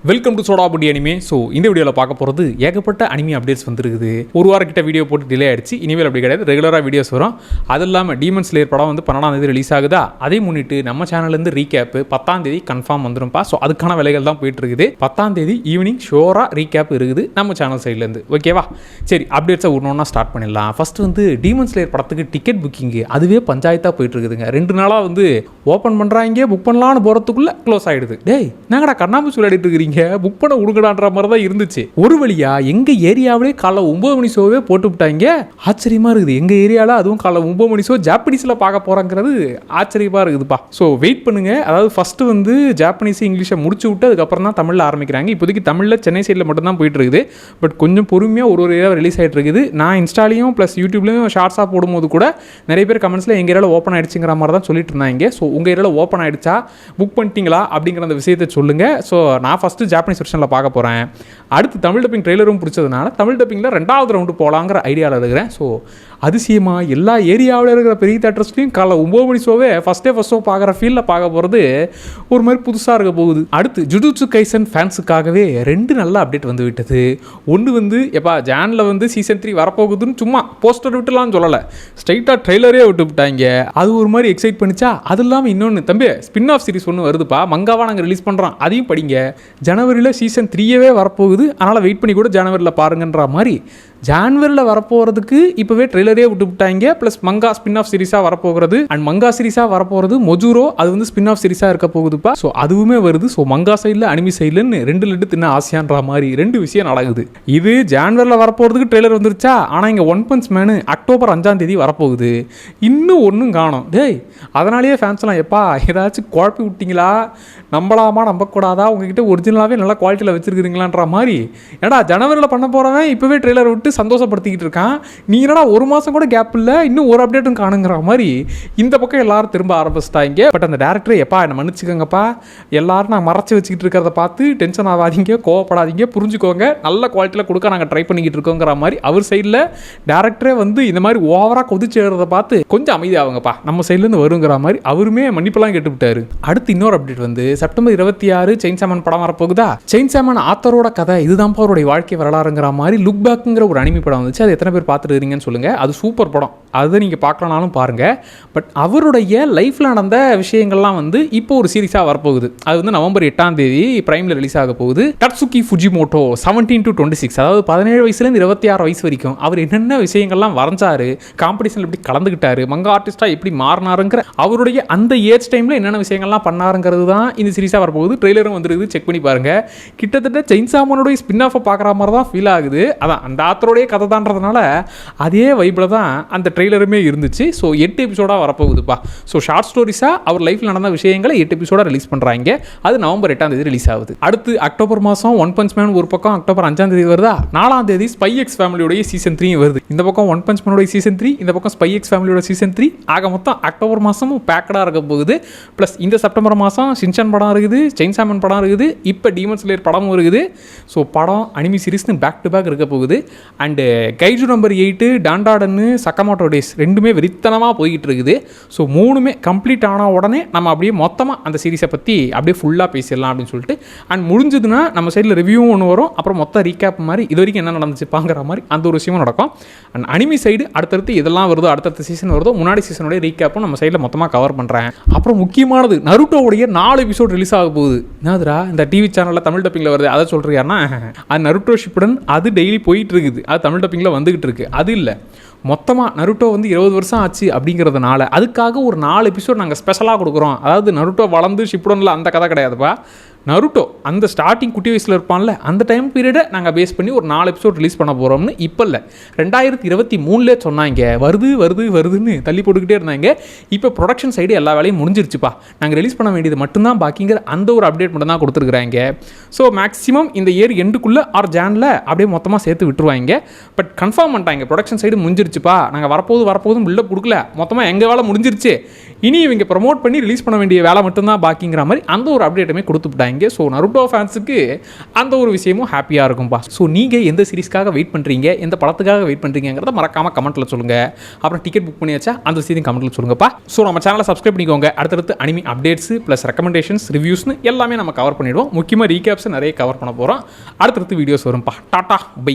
Welcome to Sodaputti anime. So இந்த வீடியோவில் பார்க்க போகிறது ஏகப்பட்ட அனிமே அப்டேட்ஸ் வந்துருக்குது. ஒரு வாரம் கிட்ட வீடியோ போட்டு டிலே ஆயிடுச்சு. இனிமேல் அப்படி கிடையாது, ரெகுலராக வீடியோஸ் வரும். அது இல்லாமல் டீமன் ஸ்லேயர் படம் வந்து 12ஆம் ரிலீஸ் ஆகுதா, அதை முன்னிட்டு நம்ம சேனல்லேருந்து ரீகேப் 10ஆம் கன்ஃபார்ம் வந்துரும்ப்பா. ஸோ அதுக்கான வேலைகள் தான் போயிட்டு இருக்குது. 10ஆம் ஈவினிங் ஷோராக ரீகேப் இருக்குது நம்ம சேனல் சைட்லேருந்து. ஓகேவா, சரி அப்டேட்ஸை ஒன்று ஸ்டார்ட் பண்ணிடலாம். ஃபர்ஸ்ட் வந்து டீமன் ஸ்லேயர் படத்துக்கு டிக்கெட் புக்கிங்கு அதுவே பஞ்சாயத்தாக போயிட்டு இருக்குதுங்க. 2 நாளாக வந்து ஓப்பன் பண்ணுறாங்க, புக் பண்ணலான்னு போகிறதுக்குள்ளே க்ளோஸ் ஆகிடுது. டேய் நாங்கடா கண்ணாமூச்சி விளையாடிட்டு இருக்கிறீங்க, புக் பண்ண உடுங்கடான்ற மாதிரி தான் இருந்துச்சு. ஒரு வழியா எங்க ஏரியாவிலே காலை 9 மணி ஷோவே போட்டு விட்டாங்க. ஆச்சரியமா இருக்குது. எங்க ஏரியாவில் அதுவும் காலை 9 மணி ஷோ ஜாப்பனீஸ்ல பார்க்க போறாங்கிறது ஆச்சரியமா இருக்குதுப்பா. ஸோ வெயிட் பண்ணுங்க. அதாவது ஃபர்ஸ்ட் வந்து ஜாப்பனீஸ் இங்கிலீஷை முடிச்சு விட்டு அதுக்கப்புறம் தான் தமிழில் ஆரம்பிக்கிறாங்க. இப்போதைக்கு தமிழில் சென்னை சைடில் மட்டும் தான் போயிட்டு இருக்குது. பட் கொஞ்சம் பொறுமையாக ஒரு ஏரியா ரிலீஸ் ஆகிட்டு இருக்குது. நான் இன்ஸ்டாலையும் ப்ளஸ் யூடியூப்லையும் ஷார்ட்ஸாக போடும்போது கூட நிறைய பேர் கமெண்ட்ஸில் எங்கள் ஏரியாவில் ஓப்பன் ஆயிடுச்சுங்கிற மாதிரி தான் சொல்லிட்டு இருந்தாங்க. ஸோ உங்கள் ஏரியாவில் ஓப்பன் ஆயிடுச்சா, புக் பண்ணிட்டீங்களா அப்படிங்கிற அந்த விஷயத்தை சொல்லுங்க. ஸோ நான் ஃபஸ்ட்டு ஜாப்பனீஸ் வெர்ஷனில் பார்க்க போகிறேன். அடுத்து தமிழ் டப்பிங் ட்ரெய்லரும் பிடிச்சதுனால தமிழ் டப்பிங்கில் 2வது ரவுண்டு போகலாங்கிற ஐடியாவில் இருக்கிறேன். ஸோ அதிசயமாக எல்லா ஏரியாவில் இருக்கிற பெரிய தேட்டர்ஸ்லையும் காலை 9 மணி ஷோவே ஃபஸ்ட் ஷோ பார்க்குற ஃபீலில் பார்க்க போகிறது ஒரு மாதிரி புதுசாக இருக்க போகுது. அடுத்து ஜுஜுட்சு கைசன் ஃபேன்ஸுக்காகவே 2 நல்ல அப்டேட் வந்து விட்டது. ஒன்று வந்து எப்பா ஜானில் வந்து சீசன் 3 வரப்போகுதுன்னு சும்மா போஸ்டர் விட்டுலான்னு சொல்லலை, ஸ்ட்ரைட்டாக ட்ரெய்லரே விட்டு விட்டாங்க. அது ஒரு மாதிரி எக்ஸைட் பண்ணிச்சா. அது இல்லாமல் இன்னொன்று தம்பி, ஸ்பின் ஆஃப் சீரிஸ் ஒன்று வருதுப்பா, மங்காவா நாங்கள் ரிலீஸ் பண்ணுறோம், அதையும் படிங்க. ஜனவரியில் சீசன் 3 வரப்போகுது, அதனால் வெயிட் பண்ணி கூட ஜனவரியில் பாருங்கன்ற மாதிரி ஜான்வரியில் வரப்போகிறதுக்கு இப்போவே ட்ரெய்லரே விட்டுவிட்டாங்க. ப்ளஸ் மங்கா ஸ்பின் ஆஃப் சீரிஸாக வரப்போகிறது அண்ட் மங்கா சீரிஸாக வரப்போகிறது மொஜூரோ, அது வந்து ஸ்பின் ஆஃப் சீரிஸாக இருக்க போகுதுப்பா. ஸோ அதுவுமே வருது. ஸோ மங்கா சைடில் அனிமி சைட்லன்னு 2 லட்டு தின்ன ஆசையான்ற மாதிரி 2 விஷயம் நடக்குது. இது ஜான்வரியில் வரப்போகிறதுக்கு ட்ரெய்லர் வந்துருச்சா. ஆனால் இங்கே ஒன் பஞ்ச் மேனு அக்டோபர் 5ஆம் வரப்போகுது. இன்னும் ஒன்றும் காணும். டேய் அதனாலேயே ஃபேன்ஸ்லாம் எப்பா ஏதாச்சும் குழப்பி விட்டிங்களா, நம்பலாமா நம்பக்கூடாதா, உங்ககிட்ட ஒரிஜினலாகவே நல்ல குவாலிட்டியில் வச்சுருக்குறீங்களான்ற மாதிரி. ஏடா ஜனவரியில் பண்ண போகிறவன் இப்போவே ட்ரெய்லர் விட்டு சந்தோஷப்படுத்திக்கிட்டு இருக்கான். நீ என்னடா 1 மாதம் கூட கேப் இல்லை, இன்னும் ஒரு அப்டேட்டும் காணுங்கிற மாதிரி இந்த பக்கம் எல்லாரும் திரும்ப ஆரம்பிச்சிட்டாங்க. பட் அந்த டேரக்டர் எப்பா என்னை மன்னிச்சுக்கோங்கப்பா, எல்லாரும் நான் மறைச்சி வச்சுக்கிட்டு இருக்கிறத பார்த்து டென்ஷன் ஆகாதீங்க, கோவப்படாதீங்க, புரிஞ்சுக்கோங்க, நல்ல குவாலிட்டியில் கொடுக்க நாங்கள் ட்ரை பண்ணிக்கிட்டு இருக்கோங்கிற மாதிரி அவர் சைடில் டேரக்டரே வந்து இந்த மாதிரி ஓவராக கொதிச்சு எழுறதை பார்த்து கொஞ்சம் அமைதியாகுங்கப்பா, நம்ம சைட்லேருந்து வருங்கிற மாதிரி அவருமே மன்னிப்பெல்லாம் கேட்டுவிட்டாரு. அடுத்து இன்னொரு அப்டேட் வந்து செப்டம்பர் 26 செயின்சாமன் படம் வரப்போகுதா. செயின்சாமன் ஆத்தரோட கதை இதுதான்ப்பா அவருடைய வாழ்க்கை வரலாறுங்கிற மாதிரி லுக் பேக்குங்கிற ஒரு அனிமி படம் வந்துச்சு. அது எத்தனை பேர் பார்த்துட்டு இருக்கீங்கன்னு சொல்லுங்க. அது சூப்பர் படம், அதை நீங்கள் பார்க்கலனாலும் பாருங்க. பட் அவருடைய லைஃப்பில் நடந்த விஷயங்கள்லாம் வந்து இப்போ ஒரு சீரிஸாக வரப்போகுது. அது வந்து நவம்பர் 8ஆம் பிரைமில் ரிலீஸ் ஆக போகுது. டட்சுகி ஃபுஜிமோட்டோ 17 to 26, அதாவது 17 வயசுலேருந்து 26 வயசு வரைக்கும் அவர் என்னென்ன விஷயங்கள்லாம் வரைஞ்சாரு, காம்படிஷனில் எப்படி கலந்துக்கிட்டாரு, மங்கா ஆர்டிஸ்டாக எப்படி மாறினாருங்கிற அவருடைய அந்த ஏஜ் டைமில் என்னென்ன விஷயங்கள்லாம் பண்ணாருங்கிறது தான் இந்த சீரிஸாக வரப்போகுது. ட்ரெய்லரும் வந்துருக்குது, செக் பண்ணி பாருங்க. கிட்டத்தட்ட செயின்சாமனுடைய ஸ்பின் ஆஃபை பார்க்குற மாதிரி தான் ஃபீல் ஆகுது. அதான் அந்த ஆத்தரோடைய கதை தான்றதுனால அதே வைப்பில் தான் அந்த ட்ரெய்லருமே இருந்துச்சு. ஸோ 8 எபிசோடாக வரப்போகுதுப்பா. ஸோ ஷார்ட் ஸ்டோரிஸாக அவர் லைஃப்பில் நடந்த விஷயங்களை 8 எபிசோடாக ரிலீஸ் பண்ணுறாங்க. அது நவம்பர் 8ஆம் ரிலீஸ் ஆகுது. அடுத்து அக்டோபர் மாதம் ஒன் பஞ்ச் மேன் ஒரு பக்கம் அக்டோபர் 5ஆம் வருதா. 4ஆம் ஸ்பை எக்ஸ் ஃபேமிலியோடைய சீசன் 3 வருது. இந்த பக்கம் ஒன் பஞ்ச் மேனோட சீசன் 3, இந்த பக்கம் ஸ்பை எக்ஸ் ஃபேமிலியோட சீசன் 3. ஆக மொத்தம் அக்டோபர் மாதமும் பேக்கடாக இருக்க போகுது. ப்ளஸ் இந்த செப்டம்பர் மாதம் ஷின்சான் படம் இருக்குது, செயின்சாமன் படம் இருக்குது, இப்போ டீமன் ஸ்லேயர் படமும் இருக்குது. ஸோ படம் அனிமி சீரிஸ்னு பேக் டு பேக் இருக்க போகுது. அண்டு கைஜு நம்பர் 8 டாண்டாடன்னு சக்கமோட்டோ டேஸ் 2மே வெறித்தனமாக போய்கிட்டு இருக்குது. ஸோ 3மே கம்ப்ளீட் ஆன உடனே நம்ம அப்படியே மொத்தமாக அந்த சீரிஸை பற்றி அப்படியே ஃபுல்லாக பேசிடலாம் அப்படின்னு சொல்லிட்டு. அண்ட் முடிஞ்சதுன்னா நம்ம சைடில் ரிவ்யூவும் ஒன்று வரும், அப்புறம் மொத்த ரீகேப் மாதிரி இது வரைக்கும் என்ன நடந்துச்சுப்பாங்கிற மாதிரி அந்த ஒரு விஷயமும் நடக்கும். அண்ட் அனிமி சைடு அடுத்தடுத்து இதெல்லாம் வருதோ, அடுத்தடுத்த சீசன் வருதோ, முன்னாடி சீசனுடைய ரீகேப்பும் நம்ம சைடில் மொத்தமாக கவர் பண்ணுறேன். அப்புறம் முக்கியமானது நருட்டோவுடைய 4 எபிசோட் ரிலீஸ் ஆக போகுது. என்னதுரா இந்த டிவி சேனலில் தமிழ் டப்பிங்கில் வருது அதை சொல்கிறியான்னா, அது நருட்டோ ஷிப்புடன் அது டெய்லி போயிட்டு இருக்குது, அது தமிழ் டப்பிங்கில் வந்துகிட்டு இருக்கு. அது இல்லை, மொத்தமாக நருட்டோ வந்து 20 வருஷம் ஆச்சு அப்படிங்கிறதுனால அதுக்காக ஒரு 4 எபிசோட் நாங்கள் ஸ்பெஷலாக கொடுக்குறோம். அதாவது நருட்டோ வளர்ந்து ஷிப்புடனில் அந்த கதை கிடையாதுப்பா. நருட்டோ அந்த ஸ்டார்டிங் குட்டி வயசில் இருப்பான்ல அந்த டைம் பீரியடை நாங்கள் பேஸ் பண்ணி ஒரு 4 எபிசோட் ரிலீஸ் பண்ண போகிறோம்னு இப்போ இல்லை 2023 சொன்னாங்க. வருதுன்னு தள்ளி போட்டுக்கிட்டே இருந்தாங்க. இப்போ ப்ரொடக்ஷன் சைடு எல்லா வேலையும் முடிஞ்சிருச்சுப்பா, நாங்கள் ரிலீஸ் பண்ண வேண்டியது மட்டும்தான் பாக்கிங்கிற அந்த ஒரு அப்டேட் மட்டும் தான் கொடுத்துருக்குறாங்க. ஸோ மேக்ஸிமம் இந்த இயர் எண்டுக்குள்ளே ஆர் ஜானில் அப்படியே மொத்தமாக சேர்த்து விட்டுருவாங்க. பட் கன்ஃபார்ம் பண்ணிட்டாங்க ப்ரொடக்ஷன் சைடு முடிஞ்சிருச்சுப்பா, நாங்கள் வரப்போதும் பில்டப் கொடுக்கல, மொத்தமாக எங்கள் வேலை முடிஞ்சிருச்சு, இனி இவங்க ப்ரமோட் பண்ணி ரிலீஸ் பண்ண வேண்டிய வேலை மட்டும்தான் பாக்கிங்கிற மாதிரி அந்த ஒரு அப்டேட்டுமே கொடுத்துட்டாங்க. பண்ணியிருக்காங்க. ஸோ நருட்டோ ஃபேன்ஸுக்கு அந்த ஒரு விஷயமும் ஹாப்பியாக இருக்கும்பா. ஸோ நீங்கள் எந்த சீரிஸ்க்காக வெயிட் பண்ணுறீங்க, எந்த படத்துக்காக வெயிட் பண்ணுறீங்கிறத மறக்காமல் கமெண்ட்டில் சொல்லுங்கள். அப்புறம் டிக்கெட் புக் பண்ணியாச்சா அந்த விஷயத்தையும் கமெண்ட்டில் சொல்லுங்கப்பா. ஸோ நம்ம சேனலை சப்ஸ்கிரைப் பண்ணிக்கோங்க. அடுத்தடுத்து அனிமி அப்டேட்ஸ் ப்ளஸ் ரெக்கமெண்டேஷன்ஸ் ரிவ்யூஸ்னு எல்லாமே நம்ம கவர் பண்ணிவிடுவோம். முக்கியமாக ரீகேப்ஸ் நிறைய கவர் பண்ண போகிறோம். அடுத்தடுத்து வீடியோஸ் வரும்ப்பா. Tata bye.